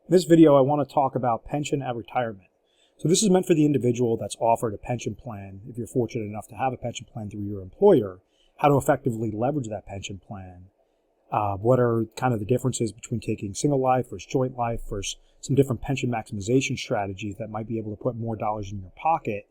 In this video, I want to talk about pension at retirement. So this is meant for the individual that's offered a pension plan, if you're fortunate enough to have a pension plan through your employer, how to effectively leverage that pension plan. What are kind of the differences between taking single life versus joint life versus some different pension maximization strategies that might be able to put more dollars in your pocket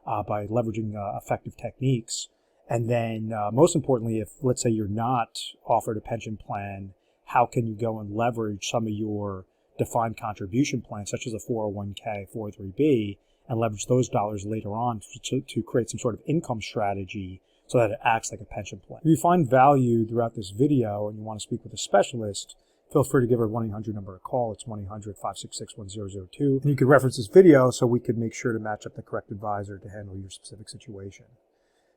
by leveraging effective techniques. And then most importantly, if let's say you're not offered a pension plan, how can you go and leverage some of your defined contribution plans, such as a 401k, 403b, and leverage those dollars later on to create some sort of income strategy so that it acts like a pension plan. If you find value throughout this video and you want to speak with a specialist, feel free to give our 1-800 number a call. It's 1-800-566-1002. And you can reference this video so we could make sure to match up the correct advisor to handle your specific situation.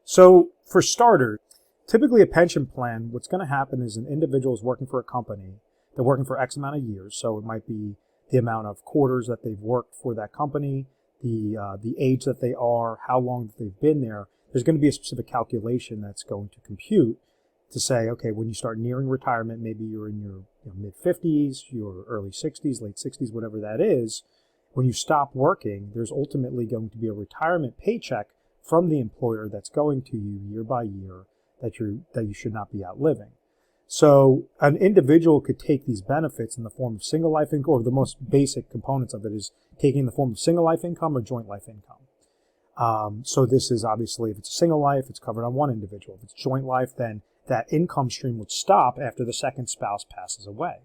So for starters, typically a pension plan, what's going to happen is an individual is working for a company. They're working for X amount of years, so it might be the amount of quarters that they've worked for that company, the age that they are, how long that they've been there. There's going to be a specific calculation that's going to compute to say, okay, when you start nearing retirement, maybe you're in your mid-50s, your early 60s, late 60s, whatever that is. When you stop working, there's ultimately going to be a retirement paycheck from the employer that's going to you year by year that you should not be outliving. So an individual could take these benefits in the form of single life income, or the most basic components of it is taking in the form of single life income or joint life income. So this is obviously, if it's a single life, it's covered on one individual. If it's joint life, then that income stream would stop after the second spouse passes away.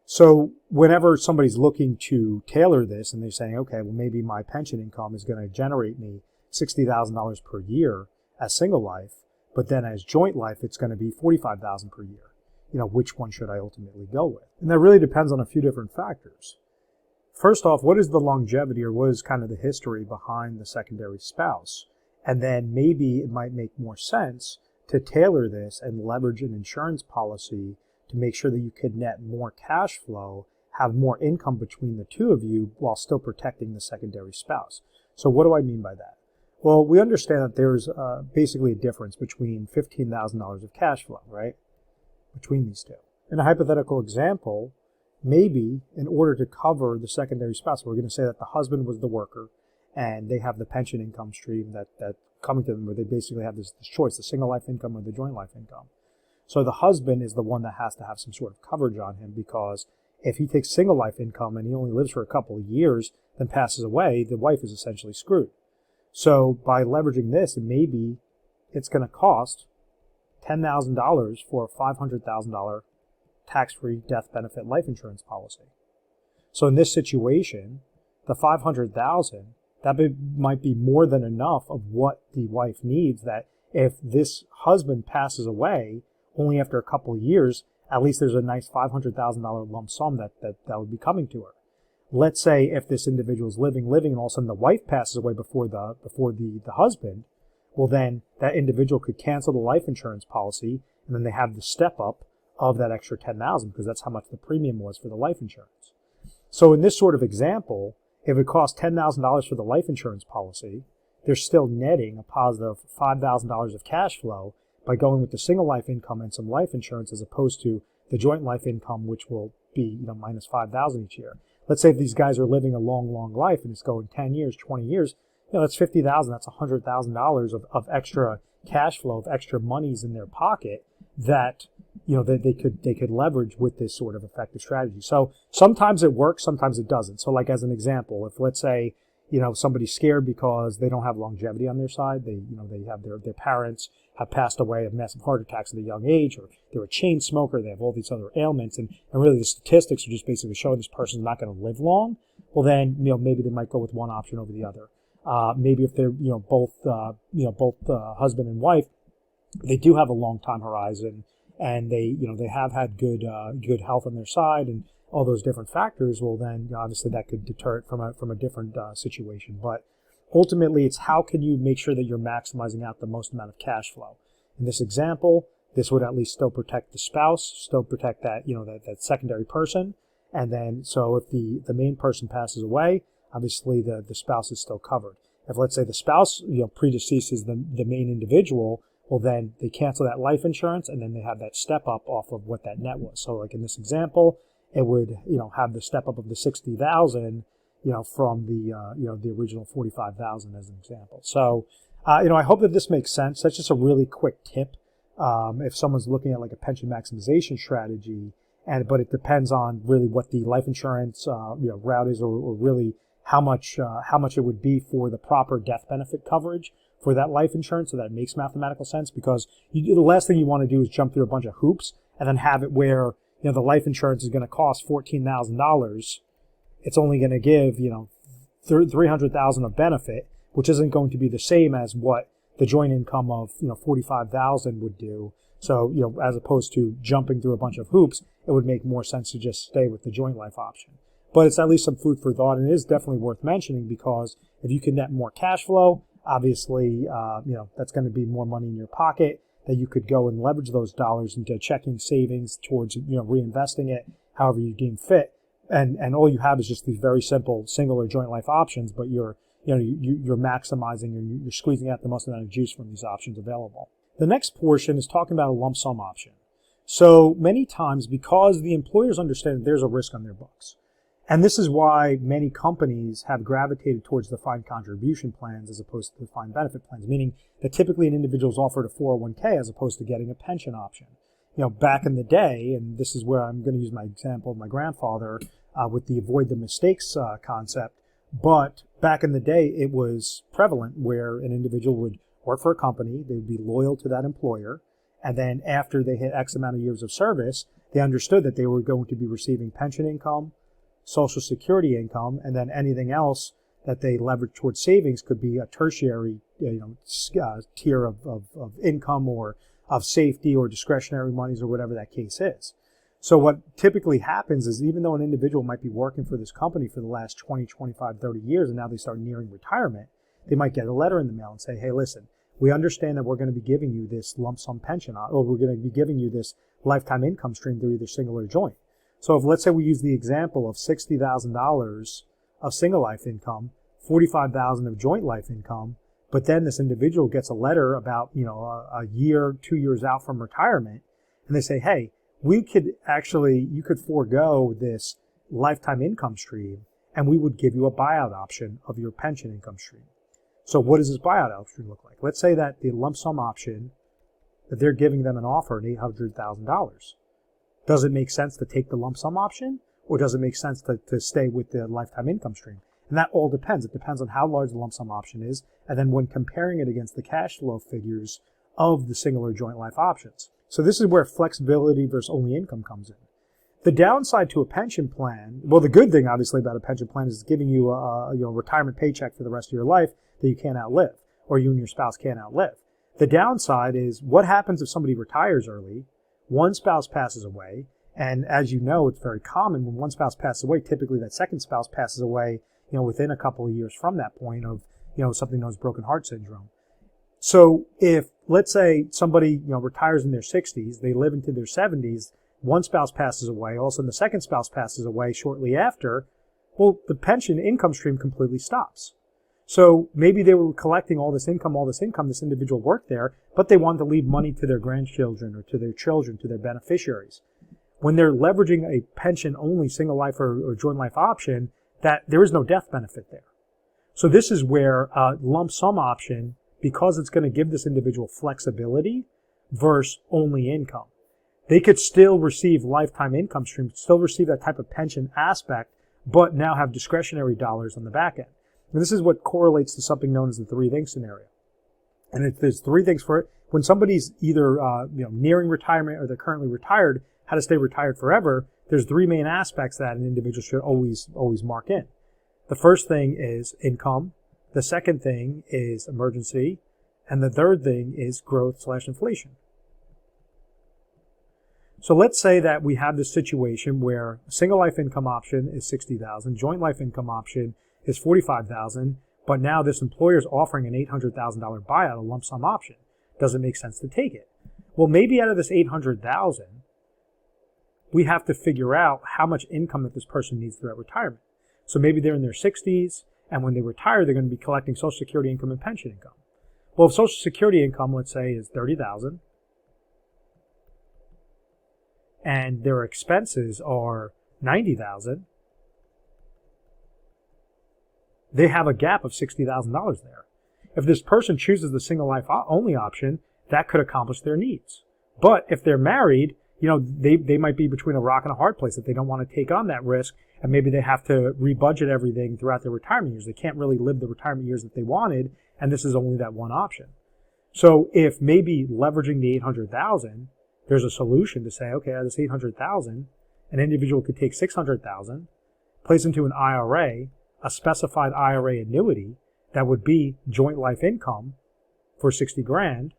So whenever somebody's looking to tailor this and they're saying, okay, well, maybe my pension income is going to generate me $60,000 per year as single life, but then as joint life, it's going to be $45,000 per year. Which one should I ultimately go with? And that really depends on a few different factors. First off, what is the longevity, or what is kind of the history behind the secondary spouse? And then maybe it might make more sense to tailor this and leverage an insurance policy to make sure that you could net more cash flow, have more income between the two of you while still protecting the secondary spouse. So what do I mean by that? Well, we understand that there's basically a difference between $15,000 of cash flow, right, between these two. In a hypothetical example, maybe in order to cover the secondary spouse, we're going to say that the husband was the worker and they have the pension income stream that coming to them, where they basically have this choice, the single life income or the joint life income. So the husband is the one that has to have some sort of coverage on him, because if he takes single life income and he only lives for a couple of years, then passes away, the wife is essentially screwed. So by leveraging this, maybe it's going to cost $10,000 for a $500,000 tax-free death benefit life insurance policy. So in this situation, the $500,000, that might be more than enough of what the wife needs, that if this husband passes away only after a couple of years, at least there's a nice $500,000 lump sum that would be coming to her. Let's say if this individual is living, and all of a sudden the wife passes away before the husband, well, then that individual could cancel the life insurance policy, and then they have the step up of that extra $10,000, because that's how much the premium was for the life insurance. So in this sort of example, if it costs $10,000 for the life insurance policy, they're still netting a positive $5,000 of cash flow by going with the single life income and some life insurance, as opposed to the joint life income, which will be minus $5,000 each year. Let's say if these guys are living a long, long life and it's going 10 years, 20 years, that's $50,000. That's $100,000 of extra cash flow, of extra monies in their pocket that, that they could leverage with this sort of effective strategy. So sometimes it works, sometimes it doesn't. So like as an example, if let's say, somebody's scared because they don't have longevity on their side, they have their parents have passed away of massive heart attacks at a young age, or they're a chain smoker, they have all these other ailments, and really the statistics are just basically showing this person's not going to live long, well then, maybe they might go with one option over the other. Maybe if they're, both husband and wife, they do have a long time horizon, and they have had good health on their side, and all those different factors, well then, obviously that could deter it from a different situation. But ultimately, it's how can you make sure that you're maximizing out the most amount of cash flow. In this example, this would at least still protect the spouse, still protect that, that secondary person. And then, so if the main person passes away, obviously the spouse is still covered. If let's say the spouse, predeceases the main individual, well then they cancel that life insurance, and then they have that step up off of what that net was. So like in this example, it would, have the step up of the 60,000, from the, the original 45,000 as an example. So, I hope that this makes sense. That's just a really quick tip. If someone's looking at like a pension maximization strategy, but it depends on really what the life insurance, route is, or really how much it would be for the proper death benefit coverage for that life insurance, so that it makes mathematical sense. Because the last thing you want to do is jump through a bunch of hoops and then have it where, the life insurance is going to cost $14,000. It's only going to give, $300,000 of benefit, which isn't going to be the same as what the joint income of, $45,000 would do. So, as opposed to jumping through a bunch of hoops, it would make more sense to just stay with the joint life option. But it's at least some food for thought, and it is definitely worth mentioning, because if you can net more cash flow, obviously, that's going to be more money in your pocket that you could go and leverage those dollars into checking savings towards, reinvesting it however you deem fit. And all you have is just these very simple single or joint life options, but you're maximizing, and you're squeezing out the most amount of juice from these options available. The next portion is talking about a lump sum option. So many times, because the employers understand that there's a risk on their books, and this is why many companies have gravitated towards defined contribution plans as opposed to defined benefit plans, meaning that typically an individual is offered a 401k as opposed to getting a pension option. Back in the day, and this is where I'm going to use my example of my grandfather with the avoid the mistakes concept, but back in the day, it was prevalent where an individual would work for a company, they would be loyal to that employer, and then after they hit X amount of years of service, they understood that they were going to be receiving pension income, Social Security income, and then anything else that they leverage towards savings could be a tertiary tier of income or of safety or discretionary monies or whatever that case is. So what typically happens is, even though an individual might be working for this company for the last 20, 25, 30 years, and now they start nearing retirement, they might get a letter in the mail and say, hey, listen, we understand that we're going to be giving you this lump sum pension, or we're going to be giving you this lifetime income stream through either single or joint. So if, let's say we use the example of $60,000 of single life income, $45,000 of joint life income, but then this individual gets a letter about, a year, 2 years out from retirement, and they say, hey, you could forego this lifetime income stream, and we would give you a buyout option of your pension income stream. So what does this buyout option look like? Let's say that the lump sum option, that they're giving them an offer at $800,000. Does it make sense to take the lump sum option, or does it make sense to stay with the lifetime income stream? And that all depends. It depends on how large the lump sum option is, and then when comparing it against the cash flow figures of the single or joint life options. So this is where flexibility versus only income comes in. The downside to a pension plan, well, the good thing obviously about a pension plan is it's giving you a retirement paycheck for the rest of your life that you can't outlive, or you and your spouse can't outlive. The downside is, what happens if somebody retires early, one spouse passes away, and as you know, it's very common when one spouse passes away, typically that second spouse passes away, within a couple of years from that point of, something known as broken heart syndrome. So if, let's say, somebody, retires in their 60s, they live into their 70s, one spouse passes away, all of a sudden the second spouse passes away shortly after, well, the pension income stream completely stops. So maybe they were collecting all this income, this individual worked there, but they wanted to leave money to their grandchildren or to their children, to their beneficiaries. When they're leveraging a pension-only single life or joint life option, that there is no death benefit there. So this is where a lump sum option, because it's going to give this individual flexibility versus only income. They could still receive lifetime income stream, still receive that type of pension aspect, but now have discretionary dollars on the back end. And this is what correlates to something known as the three things scenario. And there's three things for it. When somebody's either nearing retirement or they're currently retired, how to stay retired forever, there's three main aspects that an individual should always mark in. The first thing is income. The second thing is emergency. And the third thing is growth/inflation. So let's say that we have this situation where a single life income option is $60,000, joint life income option is $45,000, but now this employer is offering an $800,000 buyout, a lump sum option. Does it make sense to take it? Well, maybe out of this $800,000, we have to figure out how much income that this person needs throughout retirement. So maybe they're in their 60s, and when they retire, they're going to be collecting Social Security income and pension income. Well, if Social Security income, let's say, is $30,000, and their expenses are $90,000, they have a gap of $60,000 there. If this person chooses the single life only option, that could accomplish their needs. But if they're married, they might be between a rock and a hard place that they don't want to take on that risk, and maybe they have to rebudget everything throughout their retirement years. They can't really live the retirement years that they wanted, and this is only that one option. So if maybe leveraging the $800,000, there's a solution to say, okay, out of this $800,000, an individual could take $600,000, place into an IRA, a specified IRA annuity that would be joint life income for $60,000.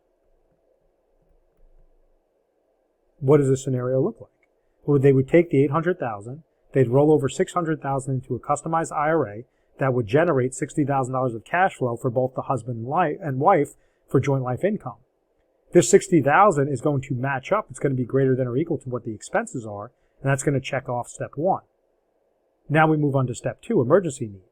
What does this scenario look like? Well, they would take the $800,000, they'd roll over $600,000 into a customized IRA that would generate $60,000 of cash flow for both the husband and wife for joint life income. This $60,000 is going to match up. It's going to be greater than or equal to what the expenses are, and that's going to check off step one. Now we move on to step two, emergency need.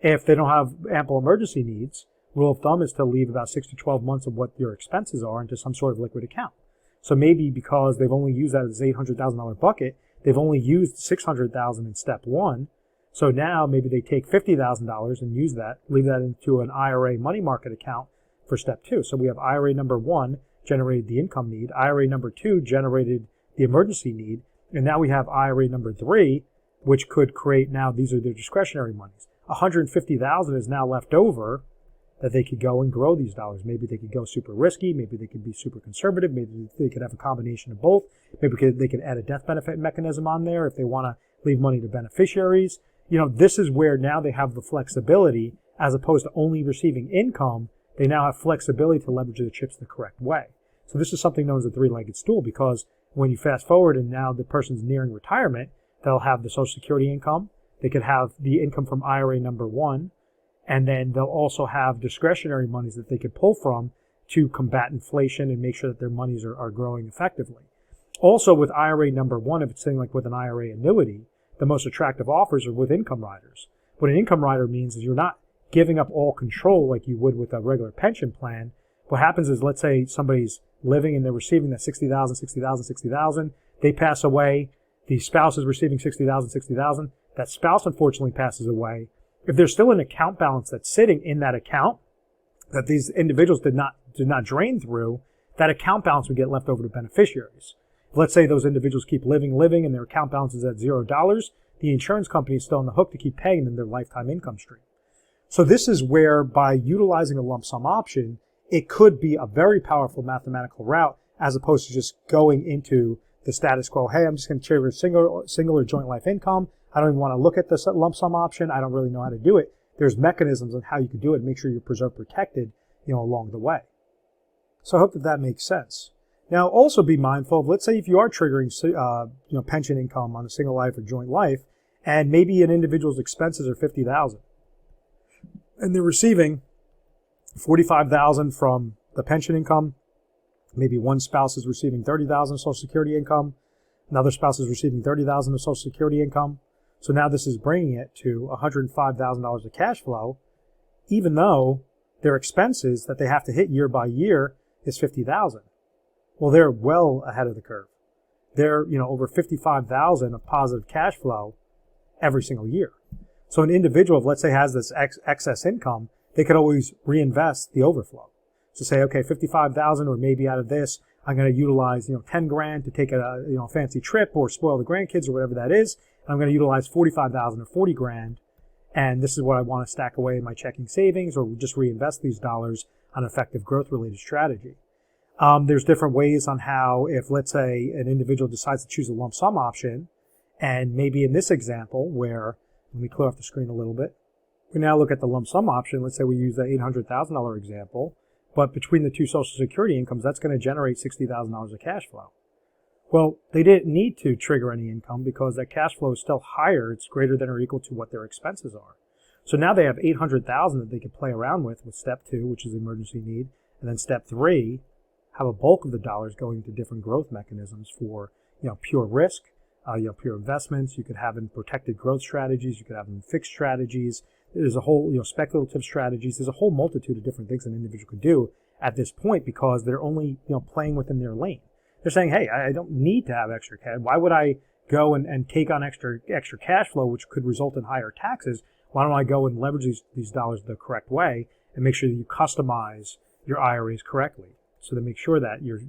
If they don't have ample emergency needs, rule of thumb is to leave about 6 to 12 months of what your expenses are into some sort of liquid account. So maybe because they've only used that as $800,000 bucket, they've only used $600,000 in step one. So now maybe they take $50,000 and use that, leave that into an IRA money market account for step two. So we have IRA number one generated the income need, IRA number two generated the emergency need, and now we have IRA number three, which could create, now these are their discretionary monies. $150,000 is now left over that they could go and grow these dollars. Maybe they could go super risky. Maybe they could be super conservative. Maybe they could have a combination of both. Maybe they could add a death benefit mechanism on there if they want to leave money to beneficiaries. This is where now they have the flexibility, as opposed to only receiving income. They now have flexibility to leverage the chips the correct way. So this is something known as a three-legged stool, because when you fast forward and now the person's nearing retirement, they'll have the Social Security income. They could have the income from IRA number one, and then they'll also have discretionary monies that they could pull from to combat inflation and make sure that their monies are growing effectively. Also, with IRA number one, if it's something like with an IRA annuity, the most attractive offers are with income riders. What an income rider means is you're not giving up all control like you would with a regular pension plan. What happens is, let's say somebody's living and they're receiving that $60,000. They pass away. The spouse is receiving $60,000. That spouse unfortunately passes away. If there's still an account balance that's sitting in that account that these individuals did not drain through, that account balance would get left over to beneficiaries. Let's say those individuals keep living, and their account balance is at $0. The insurance company is still on the hook to keep paying them their lifetime income stream. So this is where, by utilizing a lump sum option, it could be a very powerful mathematical route, as opposed to just going into the status quo. Hey, I'm just going to trigger single or joint life income. I don't even want to look at this lump sum option. I don't really know how to do it. There's mechanisms on how you can do it and make sure you're protected, along the way. So I hope that makes sense. Now, also be mindful of, let's say if you are triggering, pension income on a single life or joint life, and maybe an individual's expenses are $50,000, and they're receiving $45,000 from the pension income. Maybe one spouse is receiving $30,000 Social Security income. Another spouse is receiving $30,000 of Social Security income. So now this is bringing it to $105,000 of cash flow, even though their expenses that they have to hit year by year is $50,000. Well, they're well ahead of the curve. They're, over $55,000 of positive cash flow every single year. So an individual, let's say, has this excess income, they could always reinvest the overflow. So say, okay, $55,000, or maybe out of this, I'm going to utilize, $10,000 to take a fancy trip or spoil the grandkids or whatever that is. I'm going to utilize $45,000 or $40,000, and this is what I want to stack away in my checking savings, or just reinvest these dollars on effective growth-related strategy. There's different ways on how, if let's say an individual decides to choose a lump sum option, and maybe in this example where, let me clear off the screen a little bit. We now look at the lump sum option. Let's say we use the $800,000 example, but between the two Social Security incomes, that's going to generate $60,000 of cash flow. Well, they didn't need to trigger any income because that cash flow is still higher. It's greater than or equal to what their expenses are. So now they have $800,000 that they could play around with step two, which is emergency need, and then step three, have a bulk of the dollars going to different growth mechanisms for, pure risk, pure investments. You could have in protected growth strategies. You could have in fixed strategies. There's a whole, speculative strategies. There's a whole multitude of different things an individual could do at this point, because they're only, playing within their lane. They're saying, hey, I don't need to have extra cash. Why would I go and take on extra cash flow, which could result in higher taxes, why don't I go and leverage these dollars the correct way and make sure that you customize your IRAs correctly? So to make sure that you're,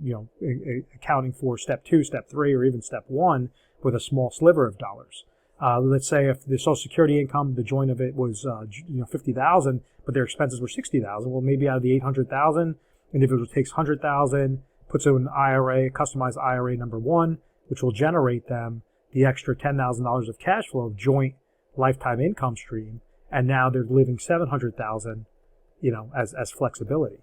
accounting for step 2, step 3, or even step 1 with a small sliver of dollars. Let's say if the Social Security income, the joint of it was, $50,000, but their expenses were $60,000. Well, maybe out of the $800,000, individual takes $100,000, puts it in an IRA, customized IRA number 1, which will generate them the extra $10,000 of cash flow of joint lifetime income stream, and now they're living $700,000, as flexibility.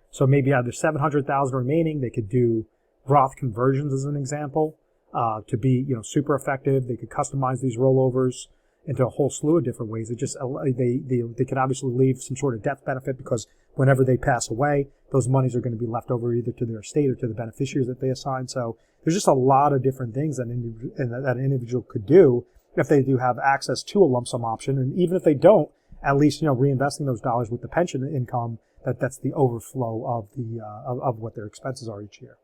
So maybe out of the $700,000 remaining, they could do Roth conversions as an example, to be, super effective. They could customize these rollovers into a whole slew of different ways. It just, they could obviously leave some sort of death benefit, because whenever they pass away, those monies are going to be left over either to their estate or to the beneficiaries that they assign. So there's just a lot of different things that an individual could do if they do have access to a lump sum option. And even if they don't, at least, reinvesting those dollars with the pension income, that's the overflow of what their expenses are each year.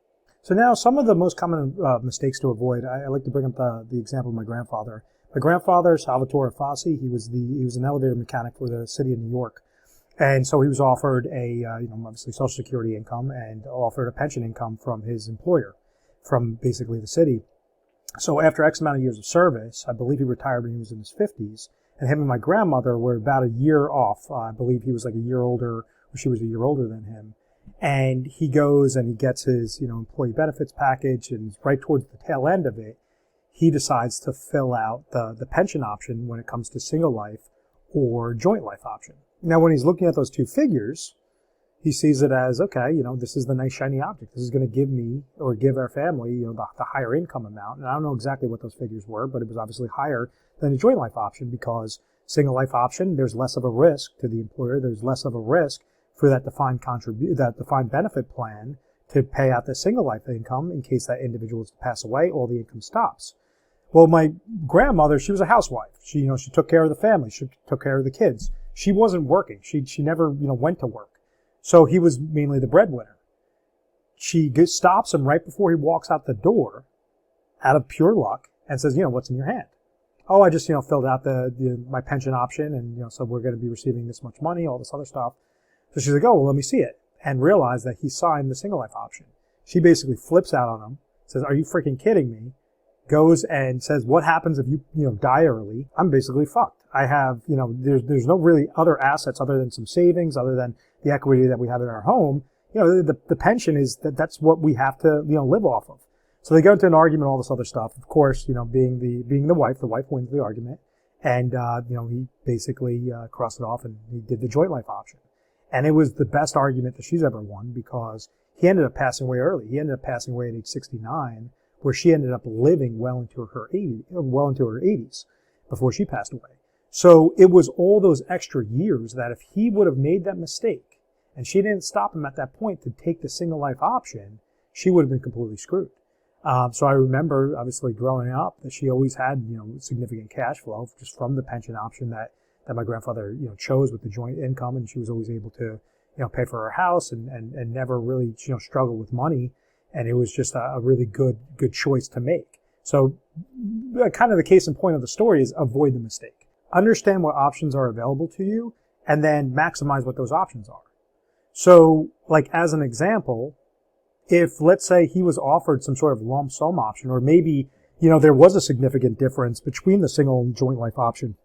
So now some of the most common mistakes to avoid, I like to bring up the example of my grandfather. My grandfather, Salvatore Fassi, he was an elevator mechanic for the city of New York. And so he was offered obviously Social Security income and offered a pension income from his employer, from basically the city. So after X amount of years of service, I believe he retired when he was in his 50s, and him and my grandmother were about a year off. I believe he was like a year older, or she was a year older than him. And he goes and he gets his, employee benefits package, and right towards the tail end of it, he decides to fill out the pension option when it comes to single life or joint life option. Now, when he's looking at those two figures, he sees it as, okay, this is the nice shiny object. This is going to give me, or give our family, the higher income amount. And I don't know exactly what those figures were, but it was obviously higher than a joint life option, because single life option, there's less of a risk to the employer. There's less of a risk for that defined benefit plan to pay out the single life income in case that individual is to pass away, all the income stops. Well, my grandmother, she was a housewife. She took care of the family. She took care of the kids. She wasn't working. She never, went to work. So he was mainly the breadwinner. She stops him right before he walks out the door, out of pure luck, and says, what's in your hand? Oh, I just, filled out my pension option, and, so we're going to be receiving this much money, all this other stuff. So she's like, oh, well, let me see it. And realized that he signed the single life option. She basically flips out on him, says, are you freaking kidding me? Goes and says, what happens if you, die early? I'm basically fucked. I have, there's no really other assets other than some savings, other than the equity that we have in our home. The pension is that's what we have to, live off of. So they go into an argument, all this other stuff. Of course, being the wife wins the argument. And, he basically, crossed it off, and he did the joint life option. And it was the best argument that she's ever won, because he ended up passing away early. He ended up passing away at age 69, where she ended up living well into her 80s before she passed away. So it was all those extra years that if he would have made that mistake, and she didn't stop him at that point to take the single life option, she would have been completely screwed. So I remember, obviously, growing up, that she always had, significant cash flow just from the pension option that my grandfather, chose with the joint income, and she was always able to, pay for her house and never really, struggle with money. And it was just a really good choice to make. So kind of the case in point of the story is avoid the mistake. Understand what options are available to you, and then maximize what those options are. So, like, as an example, if, let's say, he was offered some sort of lump sum option, or maybe, there was a significant difference between the single and joint life option.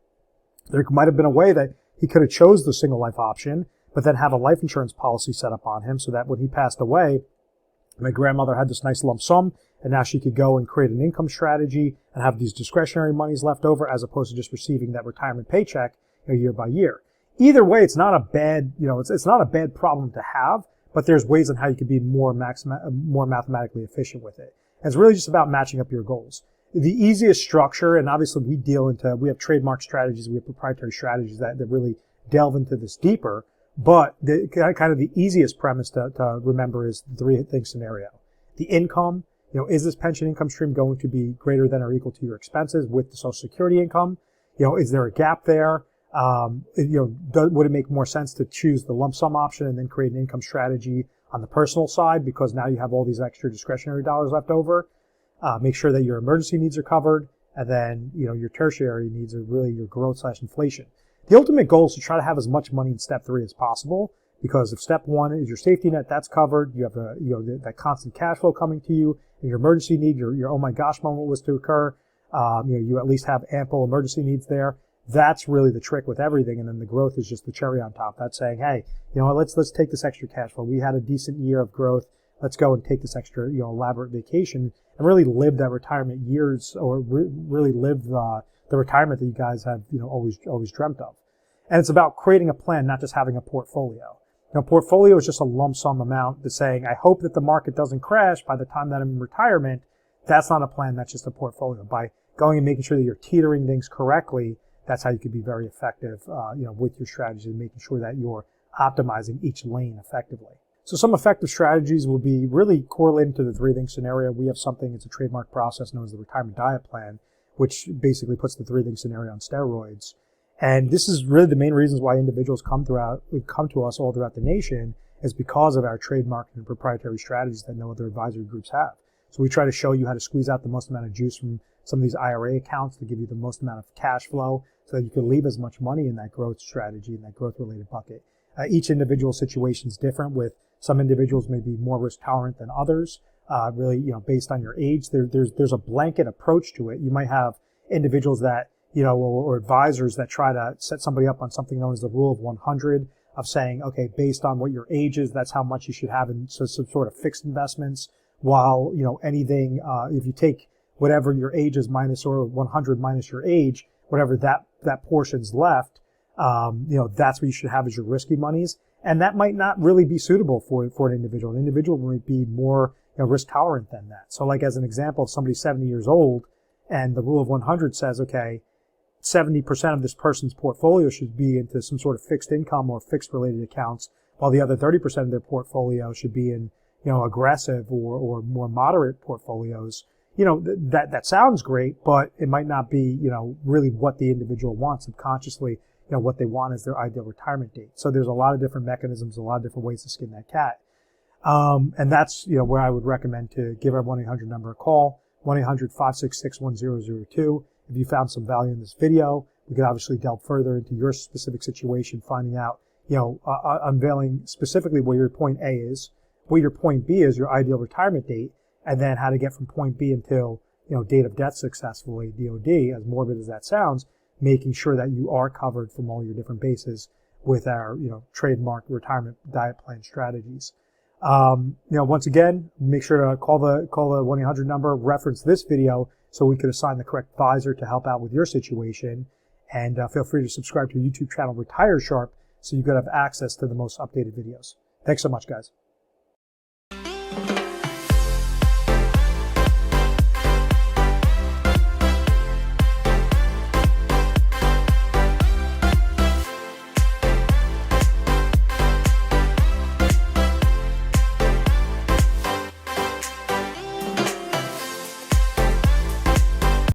There might have been a way that he could have chose the single life option, but then have a life insurance policy set up on him so that when he passed away, my grandmother had this nice lump sum, and now she could go and create an income strategy and have these discretionary monies left over, as opposed to just receiving that retirement paycheck year by year. Either way, it's not a bad, it's not a bad problem to have, but there's ways on how you could be more mathematically efficient with it. And it's really just about matching up your goals. The easiest structure, and obviously we have trademark strategies, we have proprietary strategies that really delve into this deeper, but kind of the easiest premise to remember is the three-thing scenario. The income, is this pension income stream going to be greater than or equal to your expenses with the Social Security income? Is there a gap there? Would it make more sense to choose the lump sum option and then create an income strategy on the personal side, because now you have all these extra discretionary dollars left over? Make sure that your emergency needs are covered, and then, your tertiary needs are really your growth/inflation. The ultimate goal is to try to have as much money in step 3 as possible, because if step 1 is your safety net, that's covered. You have that constant cash flow coming to you, and your emergency need, your oh my gosh moment was to occur. You at least have ample emergency needs there. That's really the trick with everything, and then the growth is just the cherry on top. That's saying, hey, let's take this extra cash flow. We had a decent year of growth. Let's go and take this extra, elaborate vacation and really live that retirement years, or really live the retirement that you guys have, always dreamt of. And it's about creating a plan, not just having a portfolio. Portfolio is just a lump sum amount that's saying, I hope that the market doesn't crash by the time that I'm in retirement. That's not a plan. That's just a portfolio. By going and making sure that you're teetering things correctly, that's how you can be very effective, with your strategy, and making sure that you're optimizing each lane effectively. So some effective strategies will be really correlated to the 3-thing scenario. We have something, it's a trademark process known as the retirement diet plan, which basically puts the 3-thing scenario on steroids. And this is really the main reasons why individuals come to us all throughout the nation, is because of our trademark and proprietary strategies that no other advisory groups have. So we try to show you how to squeeze out the most amount of juice from some of these IRA accounts to give you the most amount of cash flow so that you can leave as much money in that growth strategy, in that growth-related bucket. Each individual situation is different. With some individuals may be more risk tolerant than others, really, based on your age. There's a blanket approach to it. You might have individuals that, or advisors that try to set somebody up on something known as the rule of 100, of saying, okay, based on what your age is, that's how much you should have in some sort of fixed investments. While, anything, if you take whatever your age is minus, or 100 minus your age, whatever that portion's left, that's what you should have as your risky monies. And that might not really be suitable for an individual. An individual might be more risk tolerant than that. So like as an example, if somebody's 70 years old and the rule of 100 says, okay, 70% of this person's portfolio should be into some sort of fixed income or fixed related accounts, while the other 30% of their portfolio should be in, aggressive or more moderate portfolios. That sounds great, but it might not be, really what the individual wants subconsciously. What they want is their ideal retirement date. So there's a lot of different mechanisms, a lot of different ways to skin that cat. And that's, where I would recommend to give our 1-800 number a call, 1-800-566-1002. If you found some value in this video, we could obviously delve further into your specific situation, finding out, unveiling specifically where your point A is, what your point B is, your ideal retirement date, and then how to get from point B until, date of death successfully, DOD, as morbid as that sounds, making sure that you are covered from all your different bases with our, trademark retirement diet plan strategies. Once again, make sure to call the 1-800 number, reference this video so we could assign the correct advisor to help out with your situation. And feel free to subscribe to our YouTube channel, Retire Sharp, so you could have access to the most updated videos. Thanks so much, guys.